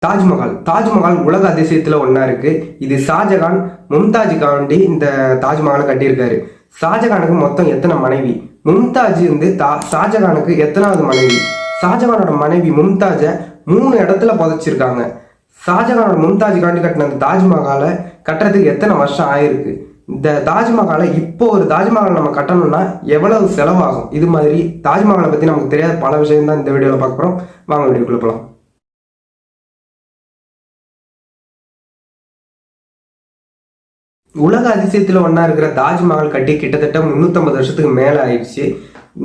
தாஜ்மஹால் உலக அதிசயத்துல ஒன்னா இருக்கு. இது ஷாஜகான் மும்தாஜுக்காண்டி இந்த தாஜ்மஹாலை கட்டியிருக்காரு. ஷாஜகானுக்கு மொத்தம் எத்தனை மனைவி? மும்தாஜ் வந்து ஷாஜகானுக்கு எத்தனாவது மனைவி? ஷாஜகானோட மனைவி மும்தாஜ 3 இடத்துல புதைச்சிருக்காங்க. ஷாஜகானோட மும்தாஜுக்காண்டி கட்டின அந்த தாஜ்மஹாலை கட்டுறதுக்கு எத்தனை வருஷம் ஆயிருக்கு? இந்த தாஜ்மஹாலை இப்போ ஒரு தாஜ்மஹால் நம்ம கட்டணும்னா எவ்வளவு செலவாகும்? இது மாதிரி தாஜ்மஹாலை பத்தி நமக்கு தெரியாத பல விஷயம் தான் இந்த வீடியோல பார்க்க போறோம். வாங்க வீடியோக்குள்ள போலாம். உலக அதிசயத்துல ஒன்னா இருக்கிற தாஜ்மஹால் கட்டி கிட்டத்தட்ட 350 வருஷத்துக்கு மேல ஆயிடுச்சு.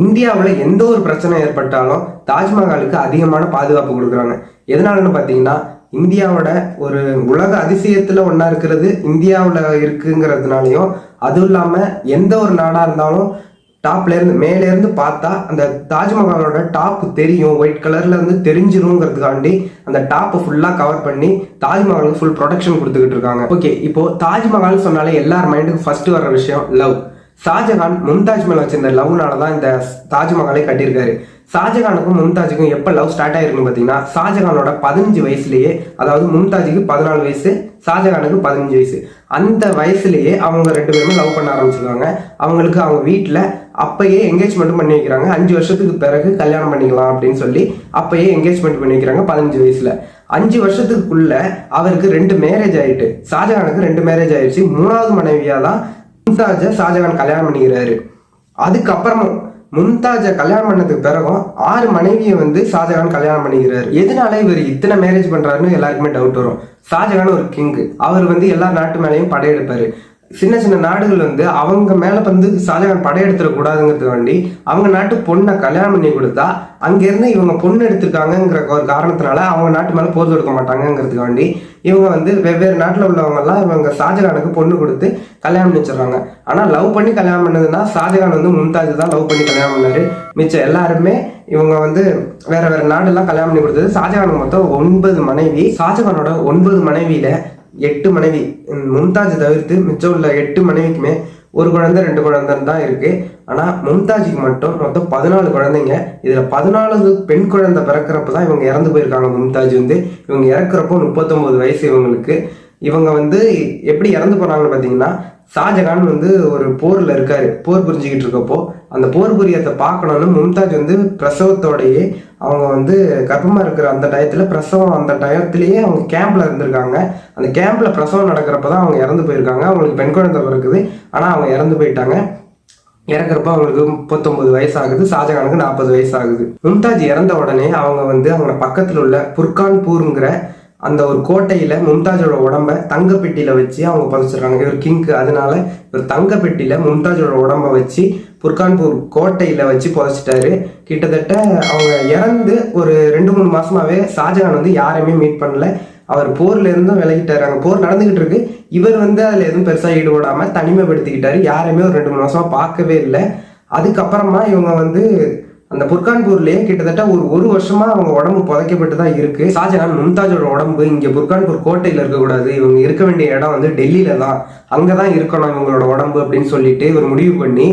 இந்தியாவில் எந்த ஒரு பிரச்சனை ஏற்பட்டாலும் தாஜ்மஹாலுக்கு அதிகமான பாதுகாப்பு கொடுக்குறாங்க. எதனாலன்னு பார்த்தீங்கன்னா, இந்தியாவோட ஒரு உலக அதிசயத்துல ஒன்னா இருக்கிறது இந்தியாவில் இருக்குங்கிறதுனாலையும், அதுவும் இல்லாம எந்த ஒரு நாடா இருந்தாலும் டாப்ல இருந்து மேல இருந்து பார்த்தா அந்த தாஜ்மஹாலோட டாப் தெரியும், ஒயிட் கலர்ல இருந்து தெரிஞ்சிருங்கிறதுக்காண்டி அந்த டாப் ஃபுல்லா கவர் பண்ணி தாஜ்மஹாலுக்கு ஃபுல் ப்ரொடெக்ஷன் கொடுத்துக்கிட்டு இருக்காங்க. ஓகே, இப்போ தாஜ்மஹால் சொன்னாலே எல்லார் மைண்டுக்கு ஃபர்ஸ்ட் வர்ற விஷயம் லவ். ஷாஜகான் மும்தாஜ் மேல வச்சிருந்த லவ்னால தான் இந்த தாஜ்மஹாலை கட்டியிருக்காரு. ஷாஜகானுக்கும் மும்தாஜுக்கும் எப்ப லவ் ஸ்டார்ட் ஆயிருக்குன்னு பாத்தீங்கன்னா, ஷாஜகானோட 15 வயசுலயே, அதாவது மும்தாஜுக்கு 14 வயசு, ஷாஜகானுக்கு 15 வயசு, அந்த வயசுலயே அவங்க 2 பேருமே லவ் பண்ண ஆரம்பிச்சிருக்காங்க. அவங்களுக்கு அவங்க வீட்டுல அப்பயே என்கேஜ்மெண்ட் பண்ணி வைக்கிறாங்க. 5 வருஷத்துக்கு பிறகு கல்யாணம் பண்ணிக்கலாம் அப்படின்னு சொல்லி அப்பயே என்கேஜ்மெண்ட் பண்ணி வைக்கிறாங்க 15 வயசுல. 5 வருஷத்துக்குள்ள அவருக்கு 2 மேரேஜ் ஆயிட்டு, ஷாஜகானுக்கு 2 மேரேஜ் ஆயிடுச்சு. 3வது மனைவியா தான் மும்தாஜ ஷாஜகான் கல்யாணம் பண்ணிக்கிறாரு. அதுக்கப்புறமும் மும்தாஜ கல்யாணம் பண்ணதுக்கு பிறகும் 6 மனைவியை வந்து ஷாஜகான் கல்யாணம் பண்ணிக்கிறாரு. எதனால இவர் இத்தனை மேரேஜ் பண்றாருன்னு எல்லாருக்குமே டவுட் வரும். ஷாஜகான் ஒரு கிங், அவர் வந்து எல்லா நாட்டு மேலேயும் படையெடுப்பாரு. சின்ன சின்ன நாடுகள் வந்து அவங்க மேல வந்து ஷாஜகான் படையெடுத்துடக்கூடாதுங்கிறதுக்காண்டி அவங்க நாட்டு பொண்ணை கல்யாணம் பண்ணி கொடுத்தா அங்கிருந்து இவங்க பொண்ணு எடுத்திருக்காங்கிற ஒரு காரணத்தினால அவங்க நாட்டு மேல போர் தொடுக்க மாட்டாங்கிறதுக்காண்டி இவங்க வந்து வெவ்வேறு நாட்டில் உள்ளவங்க எல்லாம் இவங்க ஷாஜகானுக்கு பொண்ணு கொடுத்து கல்யாணம் பண்ணிச்சிடறாங்க. ஆனா லவ் பண்ணி கல்யாணம் பண்ணதுன்னா ஷாஜகான் வந்து மும்தாஜ் தான் லவ் பண்ணி கல்யாணம் பண்ணாரு. மிச்சம் எல்லாருமே இவங்க வந்து வேற வேற நாடெல்லாம் கல்யாணம் பண்ணி கொடுத்தது. ஷாஜகானுக்கு மொத்தம் 9 மனைவி. ஷாஜகானோட 9 மனைவியில 8 மனைவி, மும்தாஜ் தவிர்த்து மிச்சம் உள்ள 8 மனைவிக்குமே ஒரு குழந்தை 2 குழந்தைன்னு தான் இருக்கு. ஆனா மும்தாஜுக்கு மட்டும் மொத்தம் 14 குழந்தைங்க. இதுல 14 பெண் குழந்தை பிறக்கிறப்பதான் இவங்க இறந்து போயிருக்காங்க. மும்தாஜ் வந்து இவங்க இறக்குறப்போ 39 வயசு இவங்களுக்கு. இவங்க வந்து எப்படி இறந்து போறாங்கன்னு பாத்தீங்கன்னா, ஷாஜகான் வந்து ஒரு போர்ல இருக்காரு, போர் புரிஞ்சுக்கிட்டு இருக்கப்போ அந்த போர் புரியத்தை பார்க்கணும்னு மும்தாஜ் வந்து பிரசவத்தோடையே, அவங்க வந்து கர்ப்பமா இருக்கிற அந்த டயத்துல, பிரசவம் அந்த டயத்திலேயே அவங்க கேம்ப்ல இருந்திருக்காங்க. அந்த கேம்ப்ல பிரசவம் நடக்கிறப்பதான் அவங்க இறந்து போயிருக்காங்க. அவங்களுக்கு பெண் குழந்தை பிறக்குது, ஆனா அவங்க இறந்து போயிட்டாங்க. இறக்குறப்ப அவங்களுக்கு 39 வயசு ஆகுது. ஷாஜகானுக்கு 40 வயசு ஆகுது. மும்தாஜ் இறந்த உடனே அவங்க வந்து அவங்க பக்கத்துல உள்ள புர்கான்பூருங்கிற அந்த ஒரு கோட்டையில மும்தாஜோட உடம்ப தங்க பெட்டியில வச்சு அவங்க புதைச்சிடுறாங்க. இவர் கிங்கு, அதனால இவர் தங்க பெட்டியில மும்தாஜோட உடம்ப வச்சு புர்கான்பூர் கோட்டையில வச்சு புதைச்சிட்டாரு. கிட்டத்தட்ட அவங்க இறந்து ஒரு 2-3 மாசமாவே ஷாஜகான் வந்து யாரையுமே மீட் பண்ணல. அவர் போர்ல இருந்தும் விலகிட்டாரு. அங்க போர் நடந்துகிட்டு இருக்கு, இவர் வந்து அதுல எதுவும் பெருசா ஈடுபடாம தனிமைப்படுத்திக்கிட்டாரு. யாரையுமே ஒரு 2-3 மாசமா பார்க்கவே இல்லை. அதுக்கப்புறமா இவங்க வந்து அந்த புர்கான்பூர்லயே கிட்டத்தட்ட ஒரு வருஷமா அவங்க உடம்பு புதைக்கப்பட்டு தான் இருக்கு. ஷாஜகான் மும்தாஜோட உடம்பு இங்க புர்கான்பூர் கோட்டையில இருக்கக்கூடாது, இவங்க இருக்க வேண்டிய இடம் வந்து டெல்லியில தான், அங்கதான் இருக்கணும் இவங்களோட உடம்பு அப்படின்னு சொல்லிட்டு இவர் முடிவு பண்ணி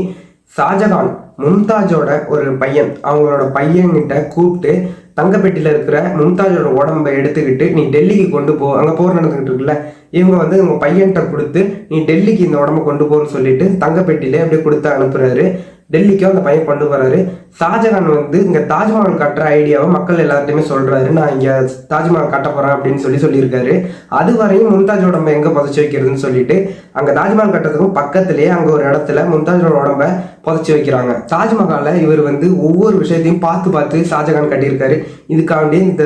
ஷாஜகான் மும்தாஜோட ஒரு பையன், அவங்களோட பையன்கிட்ட கூப்பிட்டு தங்கப்பெட்டியில இருக்கிற மும்தாஜோட உடம்பை எடுத்துக்கிட்டு நீ டெல்லிக்கு கொண்டு போ, அங்க போர் நடந்துகிட்டு இருக்குல்ல, இவங்க வந்து உங்க பையன்கிட்ட கொடுத்து நீ டெல்லிக்கு இந்த உடம்பை கொண்டு போன்னு சொல்லிட்டு தங்கப்பெட்டியில அப்படியே கொடுத்து அனுப்புறாரு. டெல்லிக்கும் அந்த பையன் கொண்டு வராரு. ஷாஜகான் வந்து இங்க தாஜ்மஹால் கட்டுற ஐடியாவை மக்கள் எல்லார்ட்டையுமே சொல்றாரு, நான் இங்க தாஜ்மஹால் கட்ட போறேன் அப்படின்னு சொல்லியிருக்காரு. அது வரையும் மும்தாஜோட உடம்பை எங்க புதைச்சி வைக்கிறதுன்னு சொல்லிட்டு அங்க தாஜ்மஹால் கட்டுறதுக்கும் பக்கத்திலேயே அங்க ஒரு இடத்துல மும்தாஜோட உடம்பை புதைச்சி வைக்கிறாங்க. தாஜ்மஹாலை இவர் வந்து ஒவ்வொரு விஷயத்தையும் பார்த்து ஷாஜகான் கட்டியிருக்காரு. இதுக்காண்டி இந்த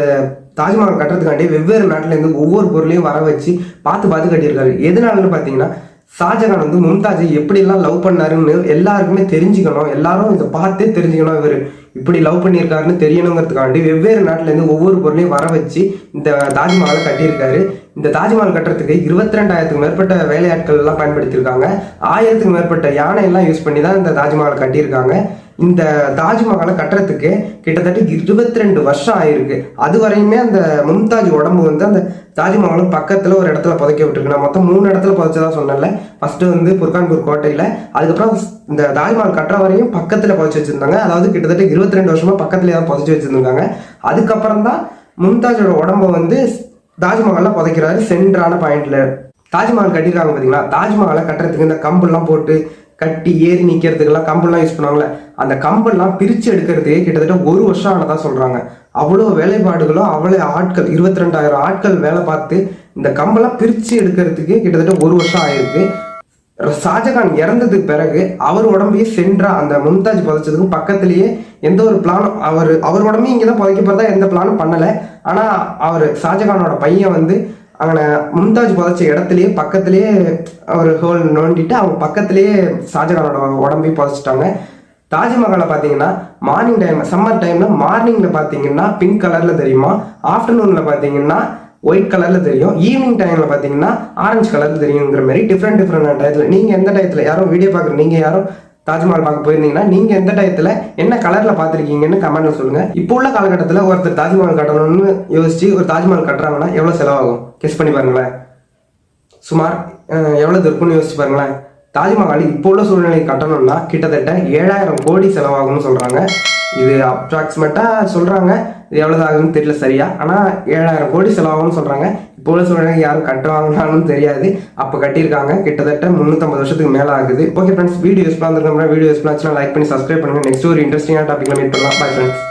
தாஜ்மஹால் கட்டுறதுக்காண்டி வெவ்வேறு நாட்டுல இருந்து ஒவ்வொரு பொருளையும் வர வச்சு பார்த்து கட்டியிருக்காரு. எதனாலன்னு பாத்தீங்கன்னா, ஷாஜகான் வந்து மும்தாஜை எப்படிலாம் லவ் பண்ணாருன்னு எல்லாருக்குமே தெரிஞ்சுக்கணும், எல்லாரும் இதை பார்த்தே தெரிஞ்சுக்கணும், இவர் இப்படி லவ் பண்ணியிருக்காருன்னு தெரியணுங்கிறதுக்காண்டி வெவ்வேறு நாட்டுல இருந்து ஒவ்வொரு பொருளையும் வர வச்சு இந்த தாஜ்மஹாலை கட்டியிருக்காரு. இந்த தாஜ்மஹால் கட்டுறதுக்கு 22,000க்கும் மேற்பட்ட வேலையாட்கள் எல்லாம் பயன்படுத்தியிருக்காங்க. 1000க்கும் மேற்பட்ட யானை எல்லாம் யூஸ் பண்ணி தான் இந்த தாஜ்மஹாலை கட்டியிருக்காங்க. இந்த தாஜ்மஹாலை கட்டுறதுக்கு கிட்டத்தட்ட 22 வருஷம் ஆயிருக்கு. அது வரையுமே அந்த மும்தாஜ் உடம்பு வந்து அந்த தாஜ்மஹாலும் பக்கத்துல ஒரு இடத்துல புதைக்க விட்டுருக்கு. நான் மொத்தம் 3 இடத்துல புதைச்சதான் சொன்னேன்ல. ஃபர்ஸ்ட் வந்து புர்கான்பூர் கோட்டையில, அதுக்கப்புறம் இந்த தாஜ்மஹால் கட்டுற வரையும் பக்கத்துல புதைச்சி வச்சிருந்தாங்க. அதாவது கிட்டத்தட்ட 22 வருஷமா பக்கத்துலயே தான் புதைச்சி வச்சிருந்தாங்க. அதுக்கப்புறம் தான் மும்தாஜோட உடம்ப வந்து தாஜ்மஹால்லாம் புதைக்கிறாரு சென்ட்ரான பாயிண்ட்ல. தாஜ்மஹால் கட்டியிருக்காங்க பார்த்தீங்களா, தாஜ்மஹாலை கட்டுறதுக்கு இந்த கம்பெல்லாம் போட்டு கட்டி ஏறி நிற்கிறதுக்கெல்லாம் கம்பெல்லாம் யூஸ் பண்ணுவாங்கல்ல, அந்த கம்பெல்லாம் பிரித்து எடுக்கிறதுக்கே கிட்டத்தட்ட 1 வருஷம் ஆனதா சொல்கிறாங்க. அவ்வளோ வேலைப்பாடுகளும் அவ்வளோ ஆட்கள் 22,000 ஆட்கள் வேலை பார்த்து இந்த கம்பெல்லாம் பிரித்து எடுக்கிறதுக்கு கிட்டத்தட்ட 1 வருஷம் ஆயிருக்கு. ஷாஜகான் இறந்ததுக்கு பிறகு அவர் உடம்பையே சென்றா அந்த மும்தாஜ் புதைச்சதுக்கு பக்கத்துலேயே எந்த ஒரு பிளானும் அவர் உடம்பையும் இங்கே தான் புதைக்க போகிறதா எந்த பிளானும் பண்ணலை. ஆனால் அவர் ஷாஜகானோட பையன் வந்து அங்கே மும்தாஜ் புதைச்ச இடத்துலயே பக்கத்துலேயே ஒரு ஹோல் நோண்டிட்டு அவங்க பக்கத்துலேயே ஷாஜகானோட உடம்பையும் புதைச்சிட்டாங்க. தாஜ்மஹாலை பார்த்தீங்கன்னா மார்னிங் டைம் சம்மர் டைமில் மார்னிங்கில் பார்த்தீங்கன்னா பிங்க் கலரில் தெரியுமா, ஆஃப்டர்நூனில் பார்த்தீங்கன்னா ஒயிட் கலரில் தெரியும், ஈவினிங் டைமில் பார்த்தீங்கன்னா ஆரஞ்சு கலரில் தெரியுங்கிற மாதிரி டிஃப்ரெண்ட் டயத்தில். நீங்கள் எந்த டயத்தில் யாரும் வீடியோ பார்க்குற நீங்கள் யாரும் தாஜ்மஹால் பார்க்க போயிருந்தீங்கன்னா நீங்கள் எந்த டயத்தில் என்ன கலரில் பார்த்துருக்கீங்கன்னு கமெண்ட்ல சொல்லுங்கள். இப்போ உள்ள காலகட்டத்தில் ஒருத்தர் தாஜ்மஹால் கட்டணும்னு யோசிச்சு ஒரு தாஜ்மஹால் கட்டுறாங்கன்னா எவ்வளோ செலவாகும் கெஸ் பண்ணி பாருங்களேன். சுமார் எவ்வளோ இருக்குன்னு யோசிச்சு பாருங்களேன். தாஜ்மஹால் இப்போ உள்ள சூழ்நிலை கட்டணும்னா கிட்டத்தட்ட 7,000 கோடி செலவாகும்னு சொல்கிறாங்க. இது அப்ராக்சிமேட்டாக சொல்கிறாங்க, இது எவ்வளோ ஆகுதுன்னு தெரியல சரியா, ஆனால் 7,000 கோடி செலவாகும்னு சொல்கிறாங்க. இப்போ உள்ள சூழ்நிலை யாரும் கட்டுவாங்கன்னு தெரியாது, அப்போ கட்டியிருக்காங்க. கிட்டத்தட்ட 350 வருஷத்துக்கு மேலே ஆகுது. ஓகே ஃப்ரெண்ட்ஸ், வீடியோ யூஸ்ஃபுல்லாக இருந்திருக்கோம். வீடியோ யூஸ்ஃபுல்லாக லைக் பண்ணி சப்ஸ்கிரைப் பண்ணுங்கள். நெக்ஸ்ட் ஒரு இன்ட்ரெஸ்டிங்கான டாப்பிக்கில் மீட் பண்ணலாம். Bye friends.